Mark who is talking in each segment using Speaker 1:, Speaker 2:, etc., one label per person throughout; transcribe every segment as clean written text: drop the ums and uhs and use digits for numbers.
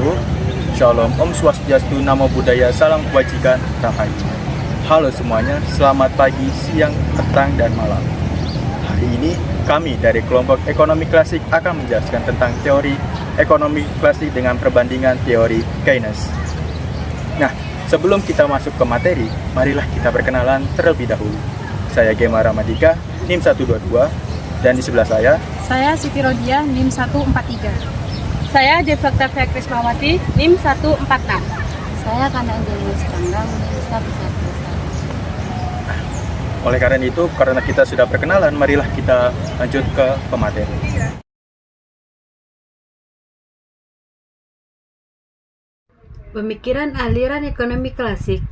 Speaker 1: wabarakatuh. Shalom, Om Swastiastu, Namo Buddhaya, Salam Kebajikan, Rahayu. Halo semuanya, selamat pagi, siang, petang, dan malam. Hari ini kami dari kelompok ekonomi klasik akan menjelaskan tentang teori ekonomi klasik dengan perbandingan teori Keynes. Nah, sebelum kita masuk ke materi, marilah kita perkenalan terlebih dahulu. Saya Gema Ramadika, NIM 122, dan di sebelah
Speaker 2: saya Siti Rodia, NIM 143.
Speaker 3: Saya Devakta Krismawati, NIM 146.
Speaker 4: Saya Kana Angelis Tanggang, NIM 111.
Speaker 1: Oleh karena itu, karena kita sudah perkenalan, marilah kita lanjut ke pemateri.
Speaker 5: Pemikiran aliran ekonomi klasik.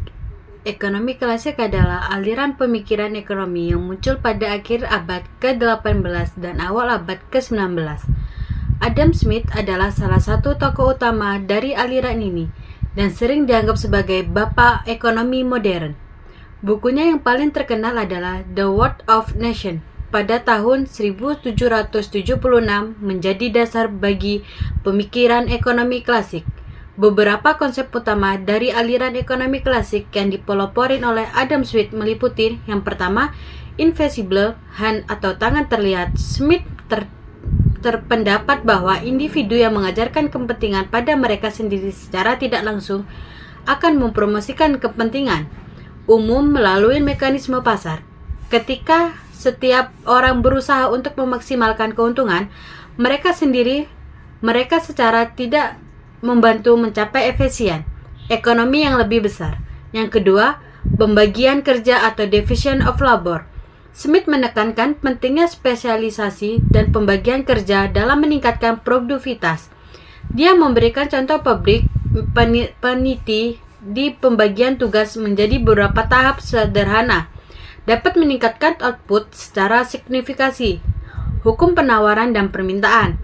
Speaker 5: Ekonomi klasik adalah aliran pemikiran ekonomi yang muncul pada akhir abad ke-18 dan awal abad ke-19. Adam Smith adalah salah satu tokoh utama dari aliran ini dan sering dianggap sebagai bapak ekonomi modern. Bukunya yang paling terkenal adalah The World of Nations pada tahun 1776 menjadi dasar bagi pemikiran ekonomi klasik. Beberapa konsep utama dari aliran ekonomi klasik yang dipeloporin oleh Adam Smith meliputi yang pertama, invisible hand atau tangan terlihat. Smith terpendapat bahwa individu yang mengajarkan kepentingan pada mereka sendiri secara tidak langsung akan mempromosikan kepentingan umum melalui mekanisme pasar. Ketika setiap orang berusaha untuk memaksimalkan keuntungan mereka secara tidak membantu mencapai efisien ekonomi yang lebih besar. Yang kedua, pembagian kerja atau division of labor. Smith menekankan pentingnya spesialisasi dan pembagian kerja dalam meningkatkan produktivitas. Dia memberikan contoh pabrik peniti di pembagian tugas menjadi beberapa tahap sederhana dapat meningkatkan output secara signifikasi. Hukum penawaran dan permintaan.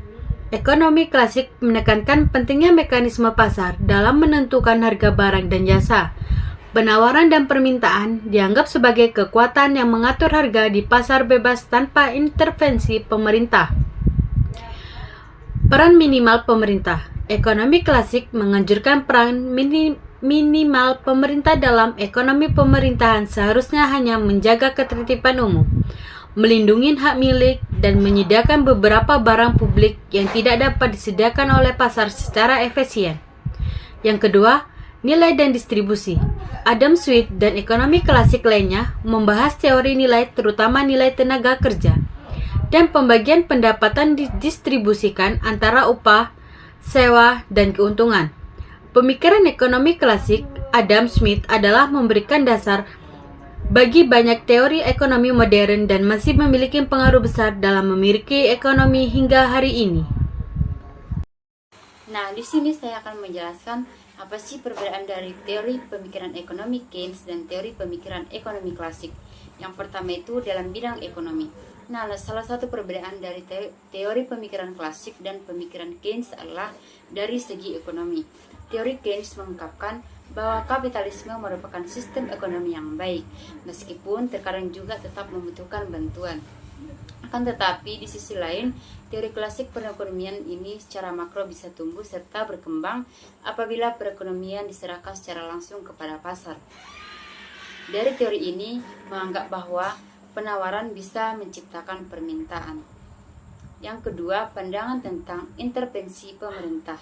Speaker 5: Ekonomi klasik menekankan pentingnya mekanisme pasar dalam menentukan harga barang dan jasa. Penawaran dan permintaan dianggap sebagai kekuatan yang mengatur harga di pasar bebas tanpa intervensi pemerintah. Peran minimal pemerintah. Ekonomi klasik menganjurkan peran minimal pemerintah dalam ekonomi. Pemerintahan seharusnya hanya menjaga ketertiban umum, melindungi hak milik, dan menyediakan beberapa barang publik yang tidak dapat disediakan oleh pasar secara efisien. Yang kedua, nilai dan distribusi. Adam Smith dan ekonomi klasik lainnya membahas teori nilai, terutama nilai tenaga kerja, dan pembagian pendapatan didistribusikan antara upah, sewa, dan keuntungan. Pemikiran ekonomi klasik Adam Smith adalah memberikan dasar bagi banyak teori ekonomi modern dan masih memiliki pengaruh besar dalam memiliki ekonomi hingga hari ini.
Speaker 4: Nah, di sini saya akan menjelaskan apa sih perbedaan dari teori pemikiran ekonomi Keynes dan teori pemikiran ekonomi klasik. Yang pertama itu dalam bidang ekonomi. Nah, salah satu perbedaan dari teori pemikiran klasik dan pemikiran Keynes adalah dari segi ekonomi. Teori Keynes mengungkapkan bahwa kapitalisme merupakan sistem ekonomi yang baik, meskipun terkadang juga tetap membutuhkan bantuan. Akan tetapi, di sisi lain, teori klasik perekonomian ini secara makro bisa tumbuh serta berkembang apabila perekonomian diserahkan secara langsung kepada pasar. Dari teori ini menganggap bahwa penawaran bisa menciptakan permintaan. Yang kedua, pandangan tentang intervensi pemerintah.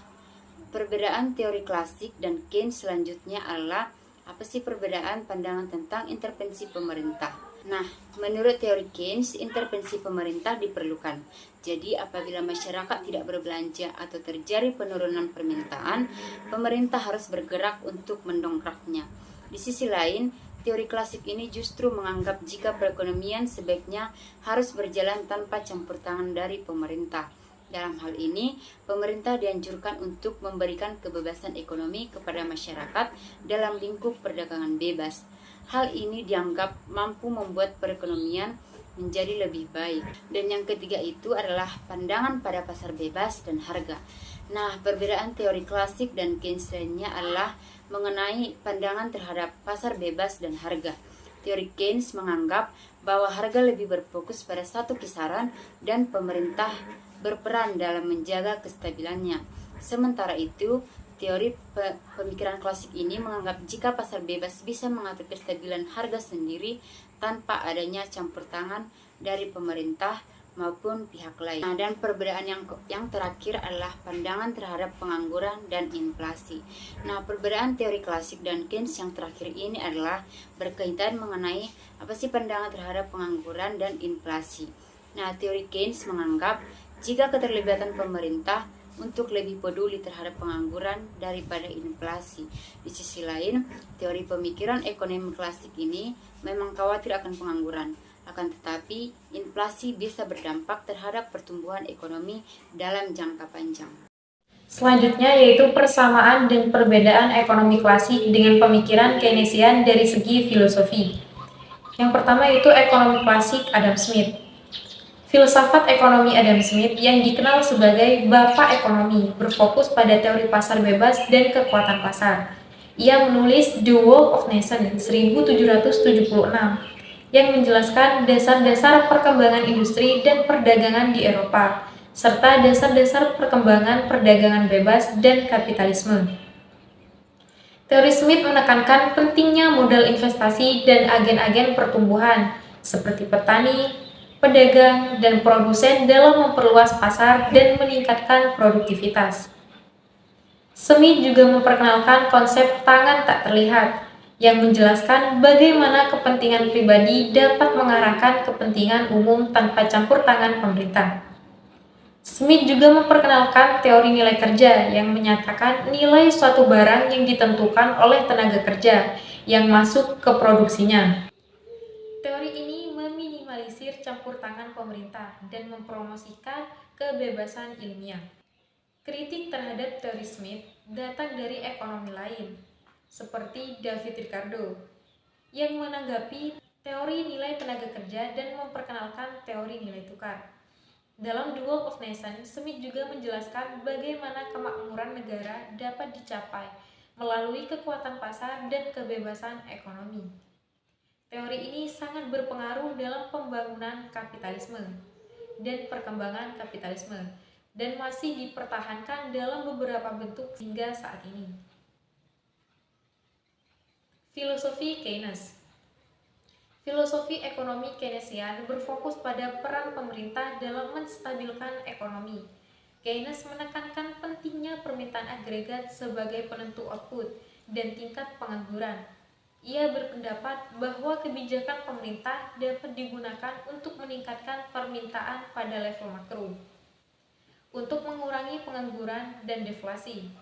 Speaker 4: Perbedaan teori klasik dan Keynes selanjutnya adalah apa sih perbedaan pandangan tentang intervensi pemerintah. Nah, menurut teori Keynes, intervensi pemerintah diperlukan. Jadi, apabila masyarakat tidak berbelanja atau terjadi penurunan permintaan, pemerintah harus bergerak untuk mendongkraknya. Di sisi lain, teori klasik ini justru menganggap jika perekonomian sebaiknya harus berjalan tanpa campur tangan dari pemerintah. Dalam hal ini, pemerintah dianjurkan untuk memberikan kebebasan ekonomi kepada masyarakat dalam lingkup perdagangan bebas. Hal ini dianggap mampu membuat perekonomian menjadi lebih baik. Dan yang ketiga itu adalah pandangan pada pasar bebas dan harga. Nah, perbedaan teori klasik dan Keynes lainnya adalah mengenai pandangan terhadap pasar bebas dan harga. Teori Keynes menganggap bahwa harga lebih berfokus pada satu kisaran dan pemerintah berperan dalam menjaga kestabilannya. Sementara itu, teori pemikiran klasik ini menganggap jika pasar bebas bisa mengatur kestabilan harga sendiri tanpa adanya campur tangan dari pemerintah maupun pihak lain. Nah, dan perbedaan yang terakhir adalah pandangan terhadap pengangguran dan inflasi. Nah, perbedaan teori klasik dan Keynes yang terakhir ini adalah berkaitan mengenai apa sih pandangan terhadap pengangguran dan inflasi. Nah, teori Keynes menganggap jika keterlibatan pemerintah untuk lebih peduli terhadap pengangguran daripada inflasi. Di sisi lain, teori pemikiran ekonomi klasik ini memang khawatir akan pengangguran. Akan tetapi, inflasi bisa berdampak terhadap pertumbuhan ekonomi dalam jangka panjang.
Speaker 2: Selanjutnya yaitu persamaan dan perbedaan ekonomi klasik dengan pemikiran Keynesian dari segi filosofi. Yang pertama yaitu ekonomi klasik Adam Smith. Filsafat ekonomi Adam Smith yang dikenal sebagai Bapak Ekonomi berfokus pada teori pasar bebas dan kekuatan pasar. Ia menulis The Wealth of Nations 1776 yang menjelaskan dasar-dasar perkembangan industri dan perdagangan di Eropa, serta dasar-dasar perkembangan perdagangan bebas dan kapitalisme. Teori Smith menekankan pentingnya modal investasi dan agen-agen pertumbuhan seperti petani, pedagang, dan produsen dalam memperluas pasar dan meningkatkan produktivitas. Smith juga memperkenalkan konsep tangan tak terlihat, yang menjelaskan bagaimana kepentingan pribadi dapat mengarahkan kepentingan umum tanpa campur tangan pemerintah. Smith juga memperkenalkan teori nilai kerja yang menyatakan nilai suatu barang yang ditentukan oleh tenaga kerja yang masuk ke produksinya. Teori ini meminimalisir campur tangan pemerintah dan mempromosikan kebebasan ilmiah. Kritik terhadap teori Smith datang dari ekonomi lain, seperti David Ricardo, yang menanggapi teori nilai tenaga kerja dan memperkenalkan teori nilai tukar. Dalam The Wealth of Nations, Smith juga menjelaskan bagaimana kemakmuran negara dapat dicapai melalui kekuatan pasar dan kebebasan ekonomi. Teori ini sangat berpengaruh dalam pembangunan kapitalisme dan perkembangan kapitalisme dan masih dipertahankan dalam beberapa bentuk hingga saat ini. Filosofi Keynes. Filosofi ekonomi Keynesian berfokus pada peran pemerintah dalam menstabilkan ekonomi. Keynes menekankan pentingnya permintaan agregat sebagai penentu output dan tingkat pengangguran. Ia berpendapat bahwa kebijakan pemerintah dapat digunakan untuk meningkatkan permintaan pada level makro, untuk mengurangi pengangguran dan deflasi.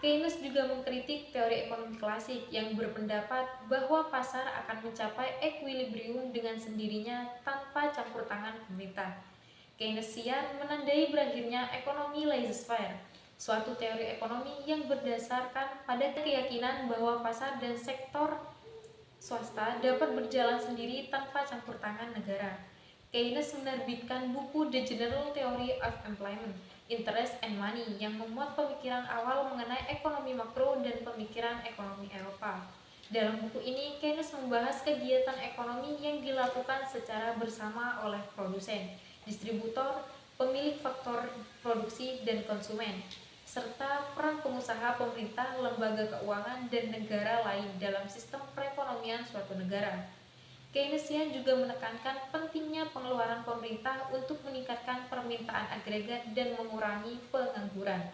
Speaker 2: Keynes juga mengkritik teori ekonomi klasik yang berpendapat bahwa pasar akan mencapai equilibrium dengan sendirinya tanpa campur tangan pemerintah. Keynesian menandai berakhirnya ekonomi laissez-faire, suatu teori ekonomi yang berdasarkan pada keyakinan bahwa pasar dan sektor swasta dapat berjalan sendiri tanpa campur tangan negara. Keynes menerbitkan buku The General Theory of Employment, Interest and Money yang memuat pemikiran awal mengenai ekonomi makro dan pemikiran ekonomi Eropa. Dalam buku ini, Keynes membahas kegiatan ekonomi yang dilakukan secara bersama oleh produsen, distributor, pemilik faktor produksi, dan konsumen, serta peran pengusaha, pemerintah, lembaga keuangan, dan negara lain dalam sistem perekonomian suatu negara. Keynesian juga menekankan pentingnya pengeluaran pemerintah untuk meningkatkan permintaan agregat dan mengurangi pengangguran.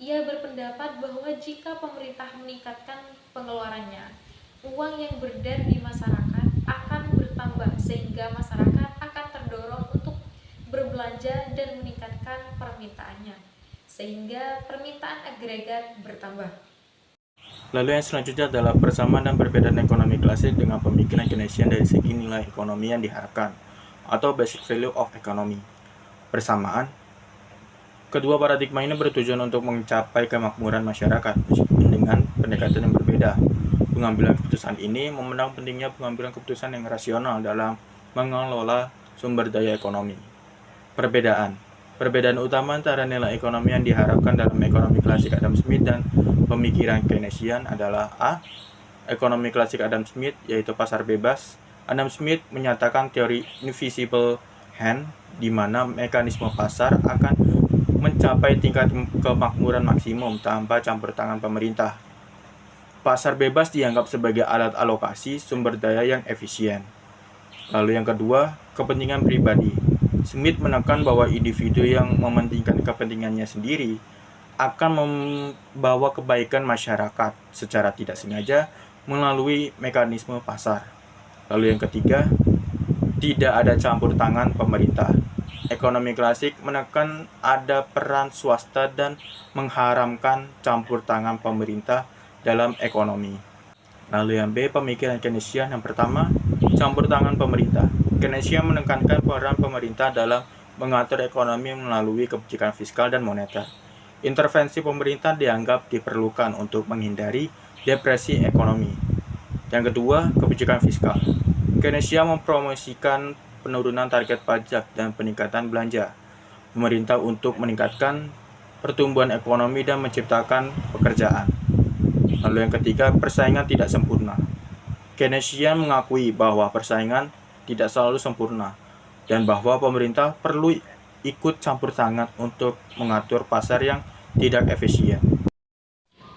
Speaker 2: Ia berpendapat bahwa jika pemerintah meningkatkan pengeluarannya, uang yang beredar di masyarakat akan bertambah sehingga masyarakat akan terdorong untuk berbelanja dan meningkatkan permintaannya, sehingga permintaan agregat bertambah.
Speaker 1: Lalu yang selanjutnya adalah persamaan dan perbedaan ekonomi klasik dengan pemikiran Keynesian dari segi nilai ekonomi yang diharapkan, atau basic value of economy. Persamaan, kedua paradigma ini bertujuan untuk mencapai kemakmuran masyarakat, meskipun dengan pendekatan yang berbeda. Pengambilan keputusan ini memandang pentingnya pengambilan keputusan yang rasional dalam mengelola sumber daya ekonomi. Perbedaan utama antara nilai ekonomi yang diharapkan dalam ekonomi klasik Adam Smith dan pemikiran Keynesian adalah A. Ekonomi klasik Adam Smith, yaitu pasar bebas. Adam Smith menyatakan teori invisible hand, di mana mekanisme pasar akan mencapai tingkat kemakmuran maksimum tanpa campur tangan pemerintah. Pasar bebas dianggap sebagai alat alokasi sumber daya yang efisien. Lalu yang kedua, kepentingan pribadi. Smith menekan bahwa individu yang mementingkan kepentingannya sendiri akan membawa kebaikan masyarakat secara tidak sengaja melalui mekanisme pasar. Lalu yang ketiga, tidak ada campur tangan pemerintah. Ekonomi klasik menekan ada peran swasta dan mengharamkan campur tangan pemerintah dalam ekonomi. Lalu yang B, pemikiran Keynesian. Yang pertama, campur tangan pemerintah. Keynesian menekankan peran pemerintah dalam mengatur ekonomi melalui kebijakan fiskal dan moneter. Intervensi pemerintah dianggap diperlukan untuk menghindari depresi ekonomi. Yang kedua, kebijakan fiskal. Keynesian mempromosikan penurunan target pajak dan peningkatan belanja pemerintah untuk meningkatkan pertumbuhan ekonomi dan menciptakan pekerjaan. Lalu yang ketiga, persaingan tidak sempurna. Keynesian mengakui bahwa persaingan tidak selalu sempurna dan bahwa pemerintah perlu ikut campur tangan untuk mengatur pasar yang tidak efisien.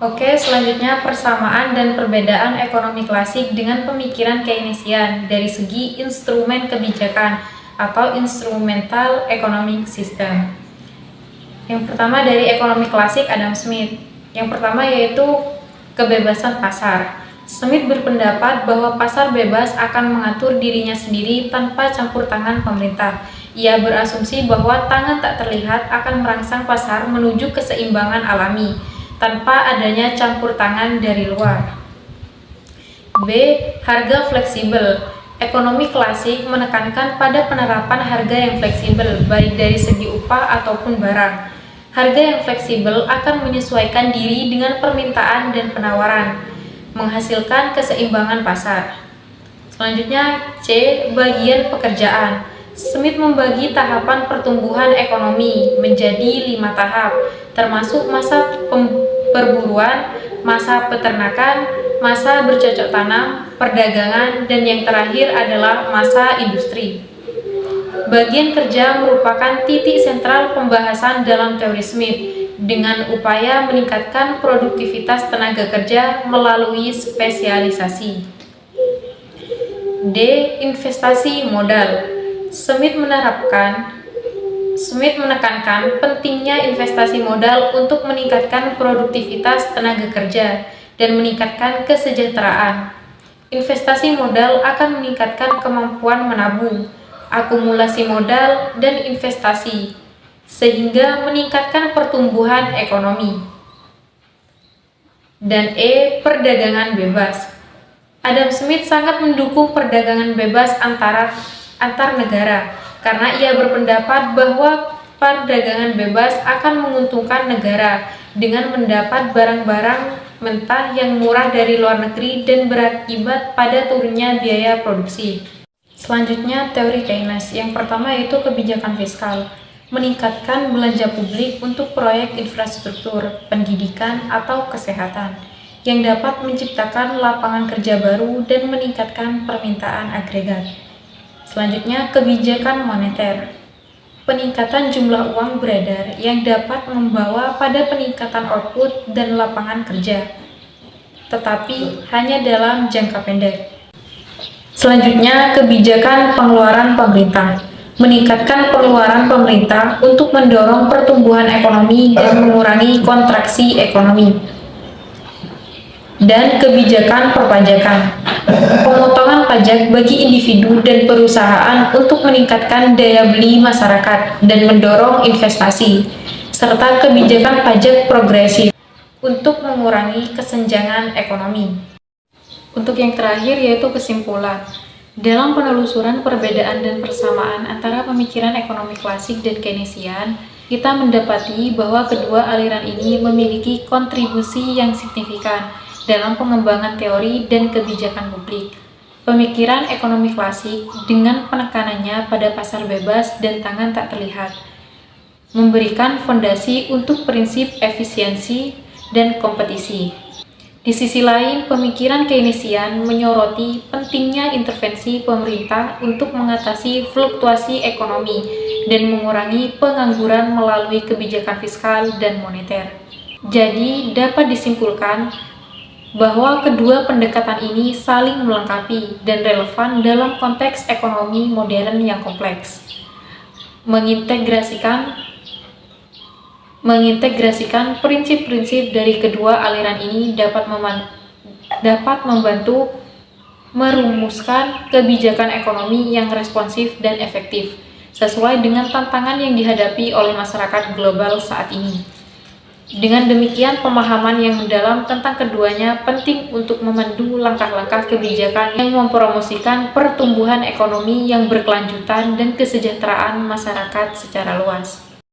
Speaker 2: Oke, selanjutnya persamaan dan perbedaan ekonomi klasik dengan pemikiran Keynesian dari segi instrumen kebijakan atau instrumental economic system. Yang pertama dari ekonomi klasik Adam Smith. Yang pertama yaitu kebebasan pasar. Smith berpendapat bahwa pasar bebas akan mengatur dirinya sendiri tanpa campur tangan pemerintah. Ia berasumsi bahwa tangan tak terlihat akan merangsang pasar menuju keseimbangan alami tanpa adanya campur tangan dari luar. B. Harga fleksibel. Ekonomi klasik menekankan pada penerapan harga yang fleksibel baik dari segi upah ataupun barang. Harga yang fleksibel akan menyesuaikan diri dengan permintaan dan penawaran, menghasilkan keseimbangan pasar. Selanjutnya C. Bagian pekerjaan. Smith membagi tahapan pertumbuhan ekonomi menjadi 5 tahap, termasuk masa perburuan, masa peternakan, masa bercocok tanam, perdagangan, dan yang terakhir adalah masa industri. Bagian kerja merupakan titik sentral pembahasan dalam teori Smith dengan upaya meningkatkan produktivitas tenaga kerja melalui spesialisasi. D. Investasi modal. Smith menekankan pentingnya investasi modal untuk meningkatkan produktivitas tenaga kerja dan meningkatkan kesejahteraan. Investasi modal akan meningkatkan kemampuan menabung, akumulasi modal, dan investasi, sehingga meningkatkan pertumbuhan ekonomi. Dan E. Perdagangan bebas. Adam Smith sangat mendukung perdagangan bebas antar negara karena ia berpendapat bahwa perdagangan bebas akan menguntungkan negara dengan mendapat barang-barang mentah yang murah dari luar negeri dan berakibat pada turunnya biaya produksi. Selanjutnya teori Keynes. Yang pertama yaitu kebijakan fiskal, meningkatkan belanja publik untuk proyek infrastruktur, pendidikan, atau kesehatan yang dapat menciptakan lapangan kerja baru dan meningkatkan permintaan agregat. Selanjutnya, kebijakan moneter. Peningkatan jumlah uang beredar yang dapat membawa pada peningkatan output dan lapangan kerja, tetapi hanya dalam jangka pendek. Selanjutnya, kebijakan pengeluaran pemerintah. Meningkatkan pengeluaran pemerintah untuk mendorong pertumbuhan ekonomi dan mengurangi kontraksi ekonomi. Dan kebijakan perpajakan. Pemotongan pajak bagi individu dan perusahaan untuk meningkatkan daya beli masyarakat dan mendorong investasi, serta kebijakan pajak progresif untuk mengurangi kesenjangan ekonomi. Untuk yang terakhir yaitu kesimpulan. Dalam penelusuran perbedaan dan persamaan antara pemikiran ekonomi klasik dan Keynesian, kita mendapati bahwa kedua aliran ini memiliki kontribusi yang signifikan dalam pengembangan teori dan kebijakan publik. Pemikiran ekonomi klasik dengan penekanannya pada pasar bebas dan tangan tak terlihat memberikan fondasi untuk prinsip efisiensi dan kompetisi. Di sisi lain, pemikiran Keynesian menyoroti pentingnya intervensi pemerintah untuk mengatasi fluktuasi ekonomi dan mengurangi pengangguran melalui kebijakan fiskal dan moneter. Jadi, dapat disimpulkan bahwa kedua pendekatan ini saling melengkapi dan relevan dalam konteks ekonomi modern yang kompleks. Mengintegrasikan prinsip-prinsip dari kedua aliran ini dapat membantu merumuskan kebijakan ekonomi yang responsif dan efektif, sesuai dengan tantangan yang dihadapi oleh masyarakat global saat ini. Dengan demikian, pemahaman yang mendalam tentang keduanya penting untuk memandu langkah-langkah kebijakan yang mempromosikan pertumbuhan ekonomi yang berkelanjutan dan kesejahteraan masyarakat secara luas.